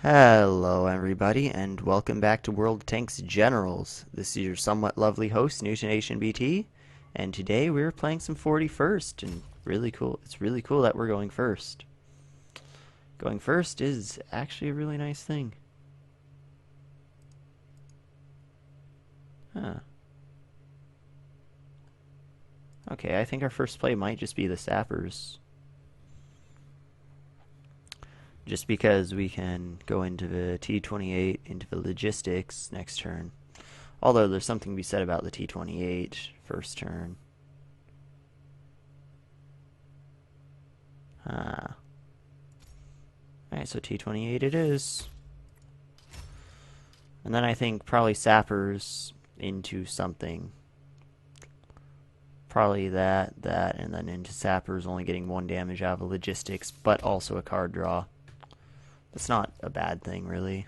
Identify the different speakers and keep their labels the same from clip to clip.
Speaker 1: Hello, everybody, and welcome back to World of Tanks Generals. This is your somewhat lovely host, NewtBT, and today we're playing some 41st, and really cool. It's really cool that we're going first. Going first is actually a really nice thing. Huh. Okay, I think our first play might just be the Sappers. Just because we can go into the T-28, into the logistics next turn. Although there's something to be said about the T-28 first turn. Ah. Alright, so T-28 it is. And then I think probably Sappers into something. Probably that, and then into Sappers only getting 1 damage out of logistics, but also a card draw. That's not a bad thing, really.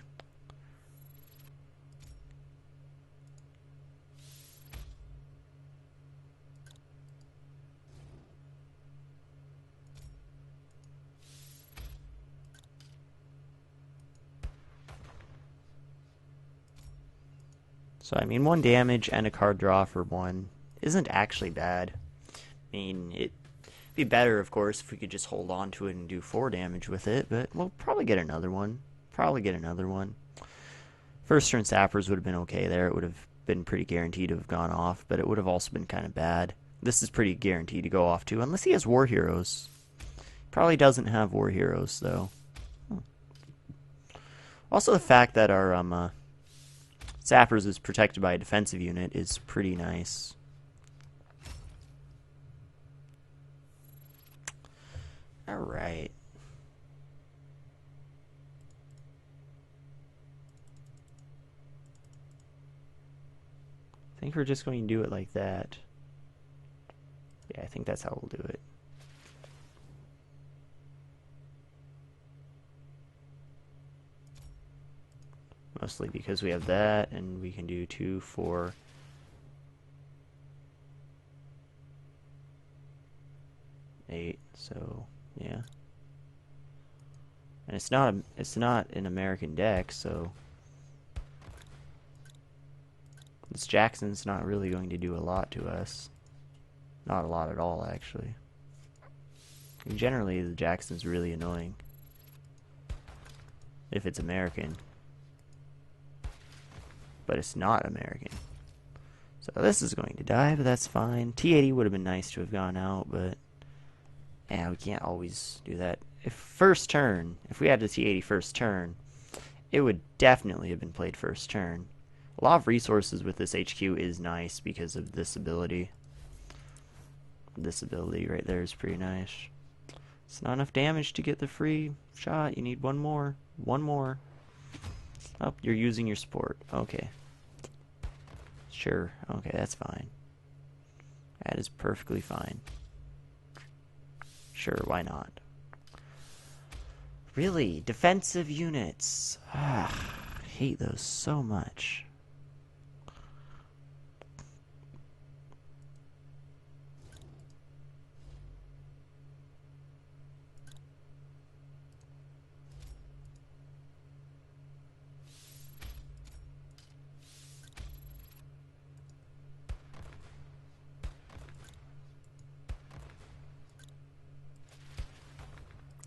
Speaker 1: So, I mean, 1 damage and a card draw for 1 isn't actually bad. I mean, it'd be better, of course, if we could just hold on to it and do 4 damage with it, but we'll probably get another one. First turn Sappers would have been okay there. It would have been pretty guaranteed to have gone off, but it would have also been kind of bad. This is pretty guaranteed to go off too, unless he has War Heroes. Probably doesn't have War Heroes, though. Also, the fact that our Sappers is protected by a defensive unit is pretty nice. Alright. I think we're just going to do it like that. Yeah, I think that's how we'll do it. Mostly because we have that, and we can do 2, 4, 8. So yeah, and it's not an American deck, so this Jackson's not really going to do a lot to us. Not a lot at all, actually. And generally, the Jackson's really annoying if it's American. But it's not American. So this is going to die, but that's fine. T-80 would have been nice to have gone out, but yeah, we can't always do that. If we had the T-80 first turn, it would definitely have been played first turn. A lot of resources with this HQ is nice because of this ability. This ability right there is pretty nice. It's not enough damage to get the free shot. You need one more. One more. Oh, you're using your support. Okay. Sure. Okay, that's fine. That is perfectly fine. Sure, why not? Really? Defensive units. Ah, I hate those so much.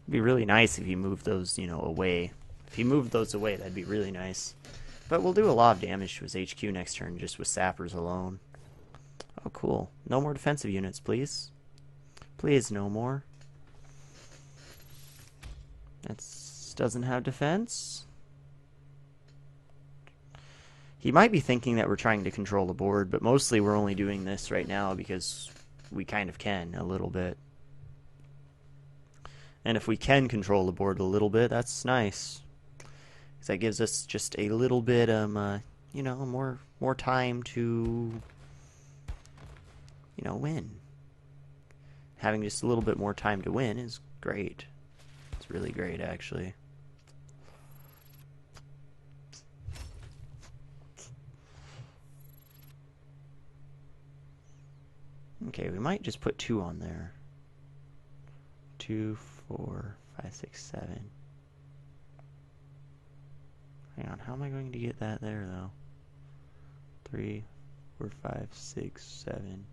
Speaker 1: It'd be really nice if you moved those, away. If you moved those away, that'd be really nice. But we'll do a lot of damage to his HQ next turn just with Sappers alone. Oh, cool. No more defensive units, please. Please, no more. That doesn't have defense. He might be thinking that we're trying to control the board, but mostly we're only doing this right now because we kind of can a little bit. And if we can control the board a little bit, that's nice. Because that gives us just a little bit, more time to, win. Having just a little bit more time to win is great. It's really great, actually. Okay, we might just put 2 on there. 2, 4, 5, 6, 7. Hang on, how am I going to get that there, though? 3, 4, 5, 6, 7.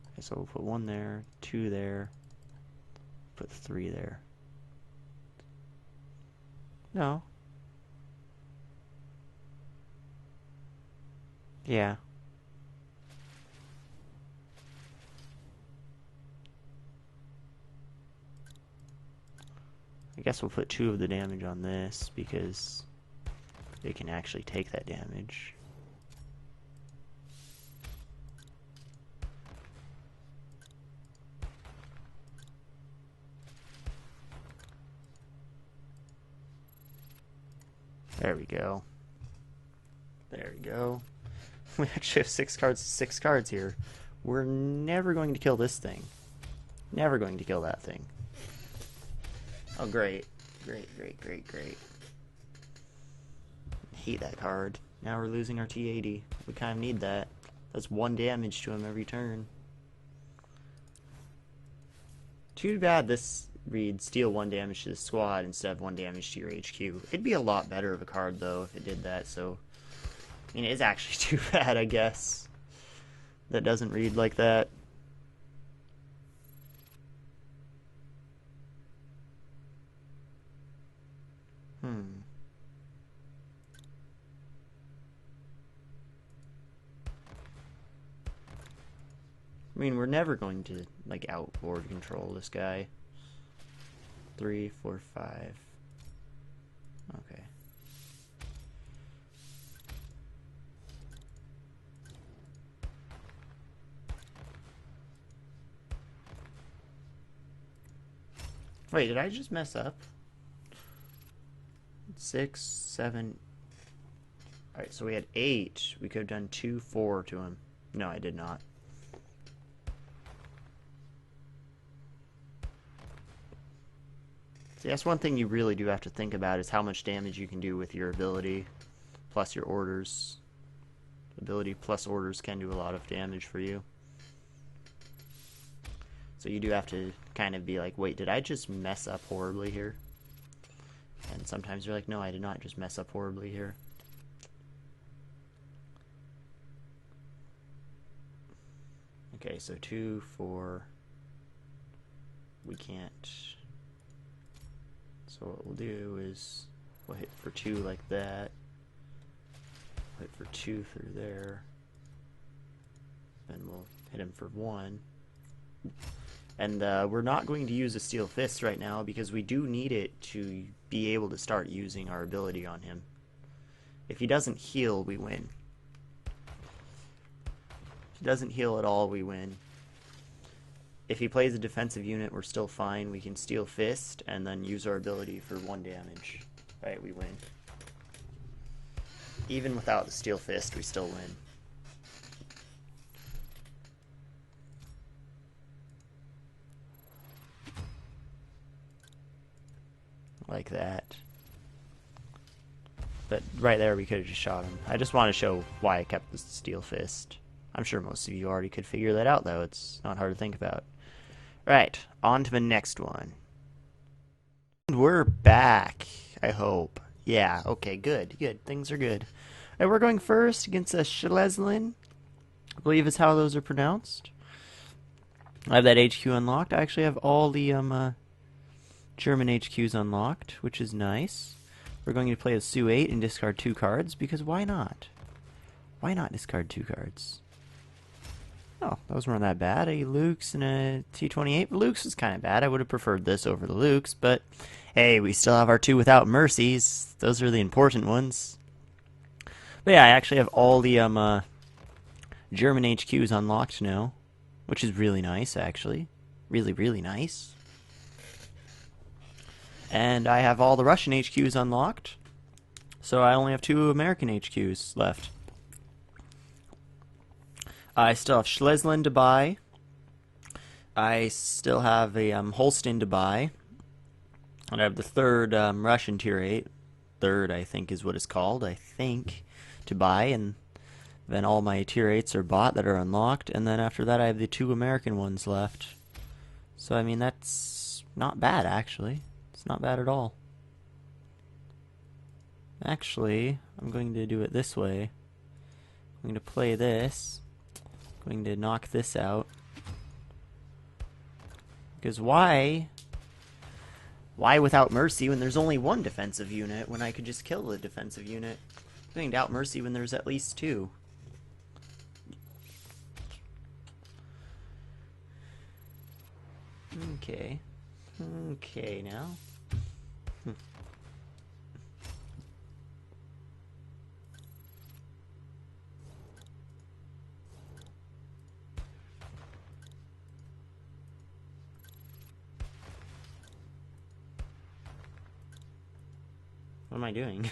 Speaker 1: Okay, so we'll put 1 there, 2 there, put 3 there. No. Yeah. I guess we'll put 2 of the damage on this because it can actually take that damage. There we go. There we go. We actually have 6 cards here. We're never going to kill this thing. Never going to kill that thing. Oh, great. Great. Hate that card. Now we're losing our T80. We kind of need that. That's 1 damage to him every turn. Too bad this reads deal 1 damage to the squad instead of 1 damage to your HQ. It'd be a lot better of a card, though, if it did that, so... I mean, it's actually too bad, I guess. That doesn't read like that. I mean, we're never going to, like, outboard control this guy. 3, 4, 5. Okay. Wait, did I just mess up? 6, 7. Alright, so we had 8. We could have done 2, 4 to him. No, I did not. See, that's one thing you really do have to think about is how much damage you can do with your ability plus your orders. Ability plus orders can do a lot of damage for you. So you do have to kind of be like, wait, did I just mess up horribly here? And sometimes you're like, no, I did not just mess up horribly here. Okay, so 2, 4. We can't. So what we'll do is we'll hit for 2 like that. Hit for 2 through there. Then we'll hit him for 1. And we're not going to use a Steel Fist right now because we do need it to be able to start using our ability on him. If he doesn't heal, we win. If he doesn't heal at all, we win. If he plays a defensive unit, we're still fine. We can Steel Fist and then use our ability for 1 damage. Right, we win. Even without the Steel Fist, we still win. Like that. But right there, we could have just shot him. I just want to show why I kept the Steel Fist. I'm sure most of you already could figure that out, though. It's not hard to think about. Right, on to the next one. And we're back, I hope. Yeah, okay, good. Things are good. And we're going first against a Schleswig, I believe is how those are pronounced. I have that HQ unlocked. I actually have all the German HQs unlocked, which is nice. We're going to play a Su 8 and discard 2 cards, because why not? Why not discard 2 cards? Oh, those weren't that bad. A Luke's and a T28. Luke's was kind of bad. I would have preferred this over the Luke's, but hey, we still have our 2 without mercies. Those are the important ones. But yeah, I actually have all the German HQs unlocked now, which is really nice, actually. Really nice. And I have all the Russian HQs unlocked, so I only have 2 American HQs left. I still have Schleswig to buy. I still have a Holstein to buy. And I have the 3rd Russian tier 8. 3rd, I think, is what it's called, I think, to buy. And then all my tier 8s are bought that are unlocked. And then after that, I have the 2 American ones left. So, I mean, that's not bad, actually. It's not bad at all. Actually, I'm going to do it this way. I'm going to play this. I'm going to knock this out. Because why? Why without mercy when there's only one defensive unit when I could just kill the defensive unit? I'm going to out mercy when there's at least two. Okay. Okay now. What am I doing?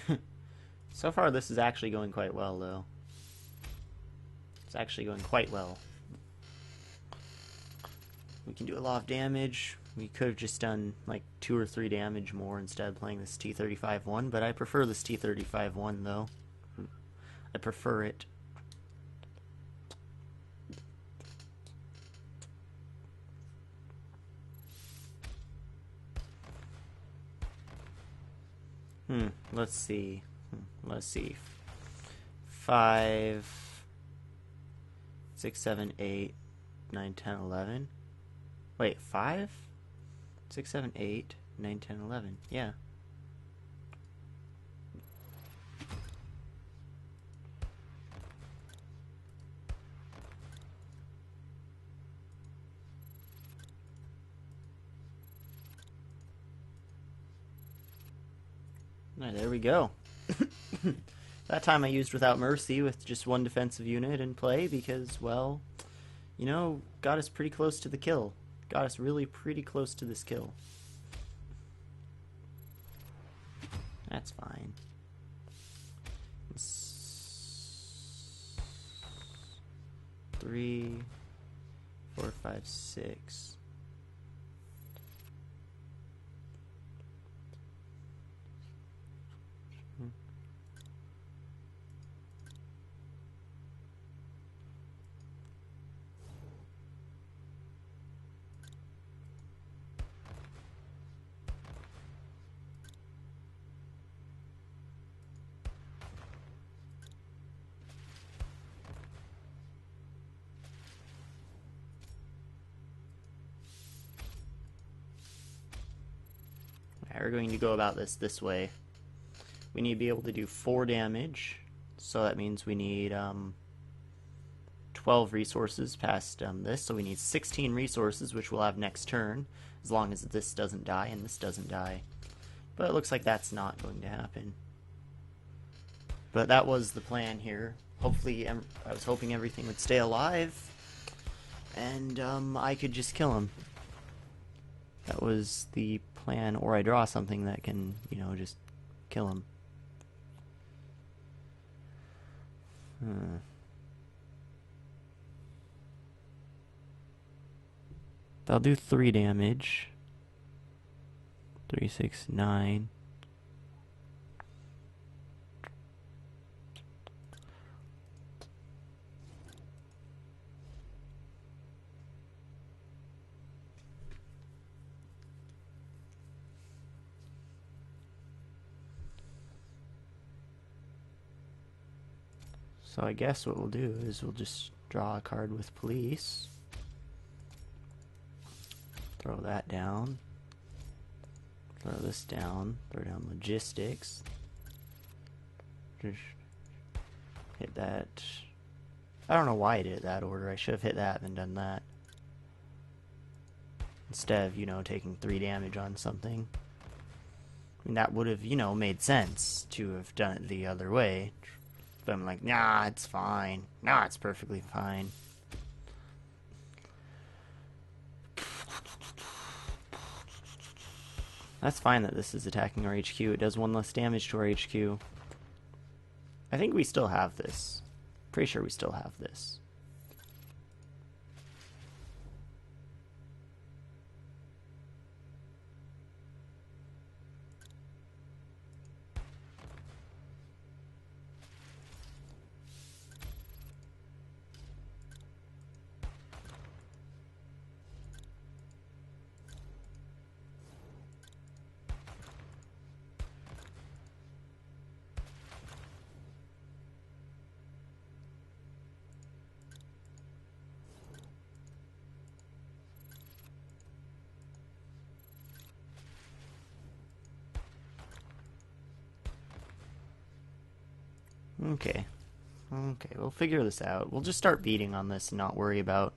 Speaker 1: So far this is actually going quite well though. It's actually going quite well. We can do a lot of damage. We could have just done like 2 or 3 damage more instead of playing this T-35-1, but I prefer this T-35-1 though. I prefer it. Let's see. Let's see. 5, 6, 7, 8, 9, 10, 11. Wait, 5? 6, 7, 8, 9, 10, 11. Yeah. Alright, there we go. That time I used Without Mercy with just one defensive unit in play because, well, you know, got us pretty close to the kill. Got us really pretty close to this kill. That's fine. 3, 4, 5, 6. We're going to go about this way. We need to be able to do 4 damage, so that means we need 12 resources past this, so we need 16 resources, which we'll have next turn, as long as this doesn't die and this doesn't die. But it looks like that's not going to happen. But that was the plan here. Hopefully, I was hoping everything would stay alive, and I could just kill him. That was the plan, or I draw something that can, you know, just kill him. I'll do 3 damage. 3, 6, 9. So I guess what we'll do is we'll just draw a card with police. Throw that down. Throw this down. Throw down logistics. Just hit that. I don't know why I did it that order. I should have hit that and done that. Instead of, you know, taking 3 damage on something. I mean, that would have, you know, made sense to have done it the other way. But I'm like, nah, it's fine. Nah, it's perfectly fine. That's fine that this is attacking our HQ. It does 1 less damage to our HQ. I think we still have this. Pretty sure we still have this. Okay. Okay, we'll figure this out. We'll just start beating on this and not worry about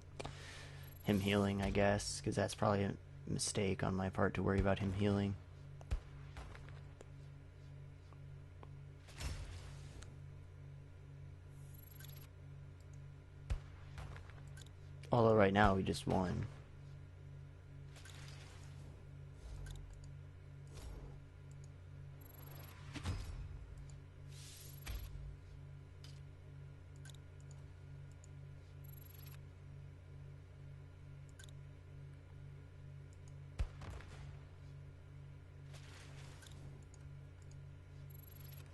Speaker 1: him healing, I guess, because that's probably a mistake on my part to worry about him healing. Although right now we just won.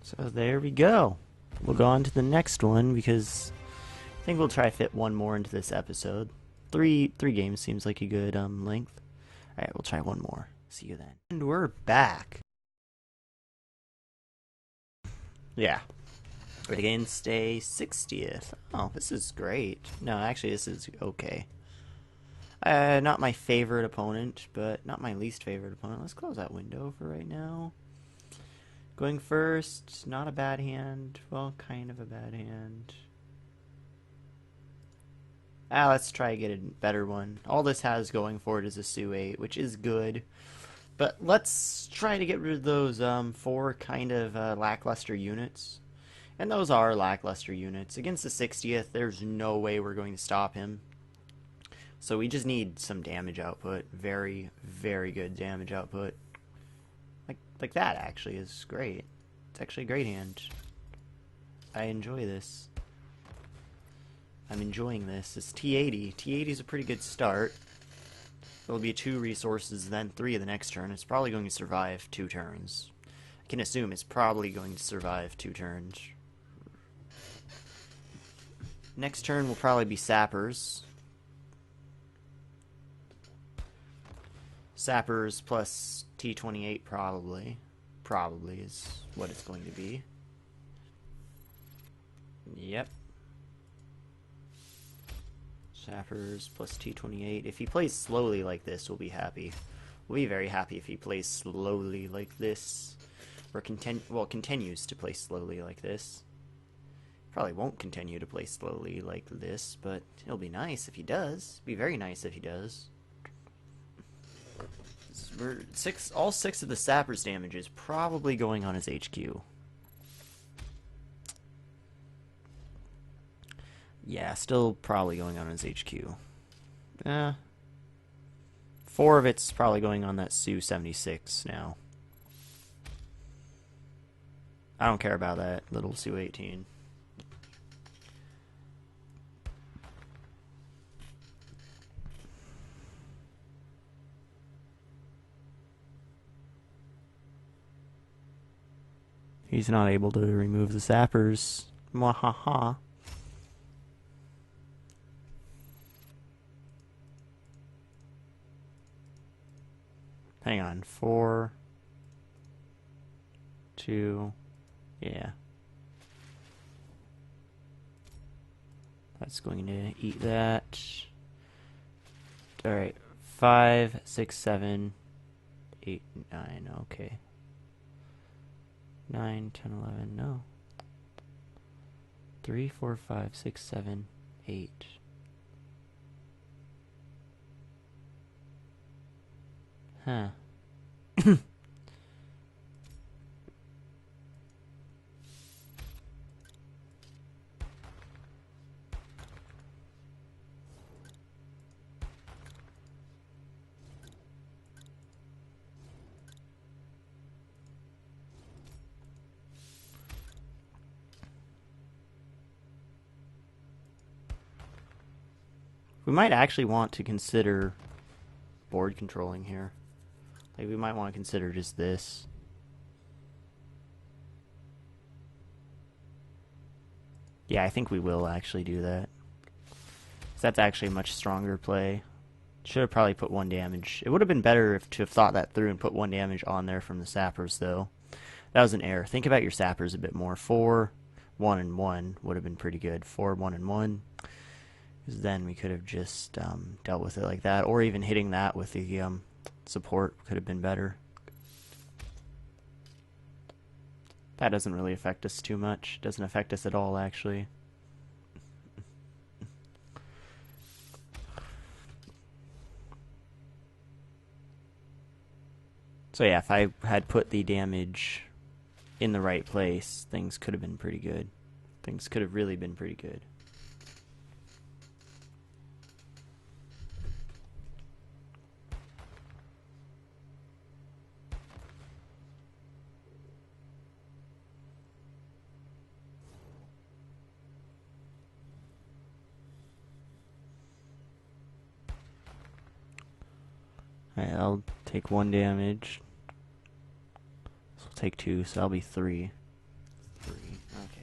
Speaker 1: So there we go. We'll go on to the next one because I think we'll try to fit one more into this episode. Three games seems like a good length. Alright, we'll try one more. See you then. And we're back. Yeah. Against a 60th. Oh, this is great. No, actually this is okay. Not my favorite opponent, but not my least favorite opponent. Let's close that window for right now. Going first, not a bad hand. Well, kind of a bad hand. Let's try to get a better one. All this has going for it is a Su 8, which is good. But let's try to get rid of those 4 kind of lackluster units. And those are lackluster units. Against the 60th, there's no way we're going to stop him. So we just need some damage output. Very, very good damage output. Like that actually is great. It's actually a great hand. I enjoy this. I'm enjoying this. It's T80. T80 is a pretty good start. It'll be 2 resources, then 3 the next turn. It's probably going to survive 2 turns. I can assume it's probably going to survive 2 turns. Next turn will probably be Sappers. Sappers plus T28 probably. Probably is what it's going to be. Yep. Sappers plus T28. If he plays slowly like this, we'll be happy. We'll be very happy if he plays slowly like this. Or continues to play slowly like this. Probably won't continue to play slowly like this, but it'll be nice if he does. Be very nice if he does. All 6 of the Sapper's damage is probably going on his HQ. Yeah, still probably going on his HQ. 4 of it's probably going on that Su-76 now. I don't care about that little Su-18. He's not able to remove the Sappers. Mwahaha. Hang on. 4, 2, yeah. That's going to eat that. Alright. 5, 6, 7, 8, 9. Okay. 9, 10, 11, no. 3, 4, 5, 6, 7, 8. Huh. We might actually want to consider board controlling here. Like, we might want to consider just this. Yeah, I think we will actually do that. That's actually a much stronger play. Should have probably put 1 damage. It would have been better to have thought that through and put 1 damage on there from the Sappers, though. That was an error. Think about your Sappers a bit more. 4, 1, and 1 would have been pretty good. 4, 1, and 1. Because then we could have just dealt with it like that. Or even hitting that with the support could have been better. That doesn't really affect us too much. Doesn't affect us at all, actually. So yeah, if I had put the damage in the right place, things could have been pretty good. Things could have really been pretty good. Alright, I'll take 1 damage. This will take 2, so that'll be 3. 3, okay.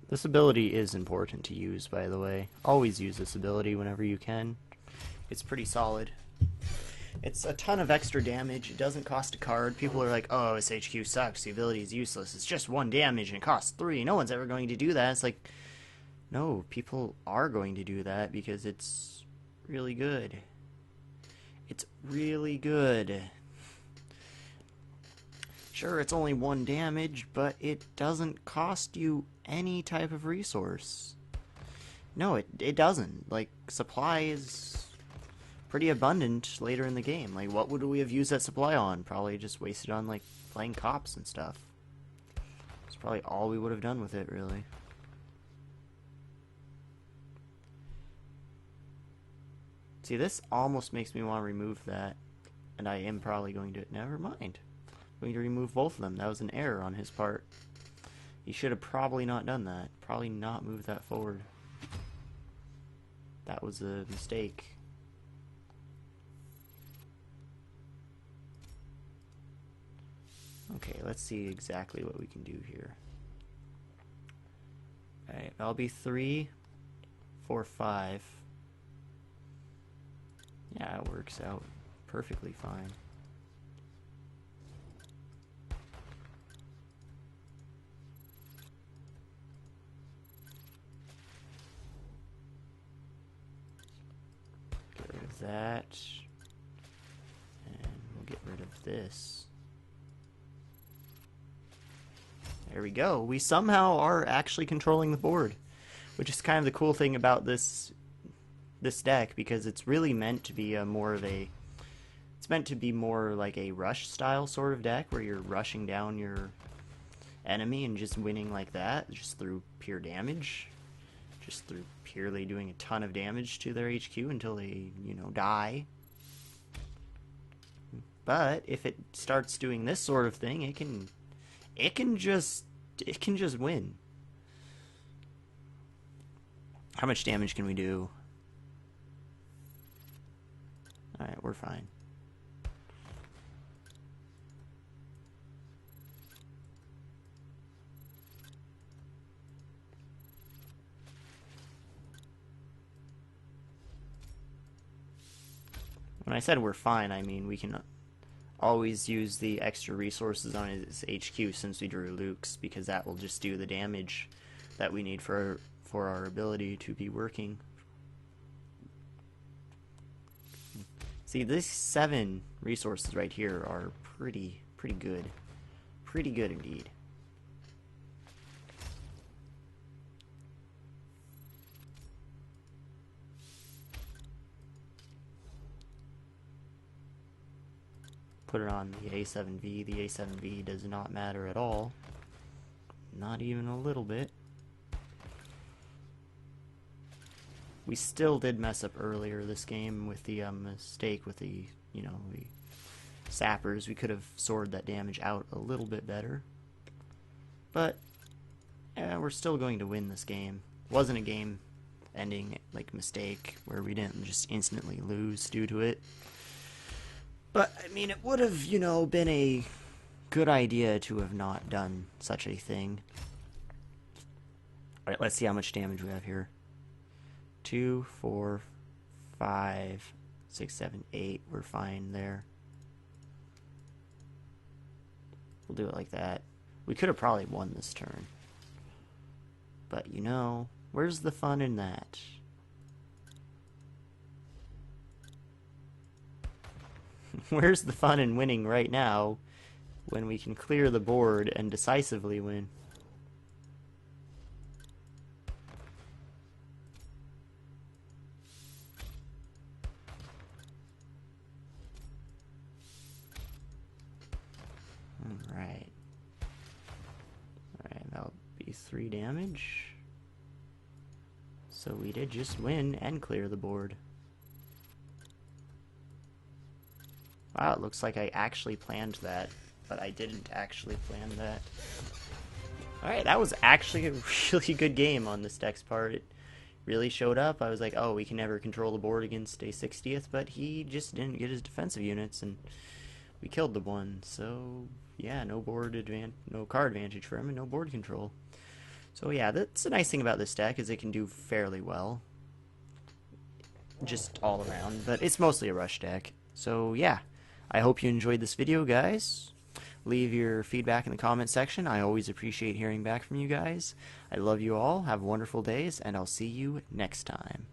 Speaker 1: This ability is important to use, by the way. Always use this ability whenever you can. It's pretty solid. It's a ton of extra damage. It doesn't cost a card. People are like, oh, this HQ sucks. The ability is useless. It's just 1 damage and it costs 3. No one's ever going to do that. It's like, no, people are going to do that because it's really good. It's really good. Sure, it's only 1 damage, but it doesn't cost you any type of resource. No, it doesn't. Like, supply is pretty abundant later in the game. Like, what would we have used that supply on? Probably just wasted on, like, playing cops and stuff. That's probably all we would have done with it, really. See, this almost makes me want to remove that. And I am probably going to... Never mind. I'm going to remove both of them. That was an error on his part. He should have probably not done that. Probably not moved that forward. That was a mistake. Okay, let's see exactly what we can do here. Alright, that'll be 3, 4, 5. Yeah, it works out perfectly fine. Get rid of that. And we'll get rid of this. There we go. We somehow are actually controlling the board, which is kind of the cool thing about this deck, because it's really meant to be it's meant to be more like a rush style sort of deck where you're rushing down your enemy and just winning like that, just through pure damage, just through purely doing a ton of damage to their HQ until they, die. But if it starts doing this sort of thing, it can just win. How much damage can we do? Alright, we're fine. When I said we're fine, I mean we can always use the extra resources on his HQ since we drew Luke's, because that will just do the damage that we need for our ability to be working. See, these 7 resources right here are pretty good. Pretty good indeed. Put it on the A7V. The A7V does not matter at all. Not even a little bit. We still did mess up earlier this game with the mistake with the, the sappers. We could have sorted that damage out a little bit better. But, yeah, we're still going to win this game. Wasn't a game-ending, mistake where we didn't just instantly lose due to it. But, I mean, it would have, been a good idea to have not done such a thing. Alright, let's see how much damage we have here. 2, 4, 5, 6, 7, 8. We're fine there. We'll do it like that. We could have probably won this turn. But, you know, where's the fun in that? Where's the fun in winning right now when we can clear the board and decisively win? Alright. Alright, that'll be 3 damage. So we did just win and clear the board. Wow, it looks like I actually planned that, but I didn't actually plan that. Alright, that was actually a really good game on this deck's part. It really showed up. I was like, oh, we can never control the board against a 60th, but he just didn't get his defensive units, and we killed the one. So, yeah, no card advantage for him, and no board control. So yeah, that's the nice thing about this deck, is it can do fairly well. Just all around, but it's mostly a rush deck. So yeah, I hope you enjoyed this video, guys. Leave your feedback in the comment section. I always appreciate hearing back from you guys. I love you all. Have wonderful days, and I'll see you next time.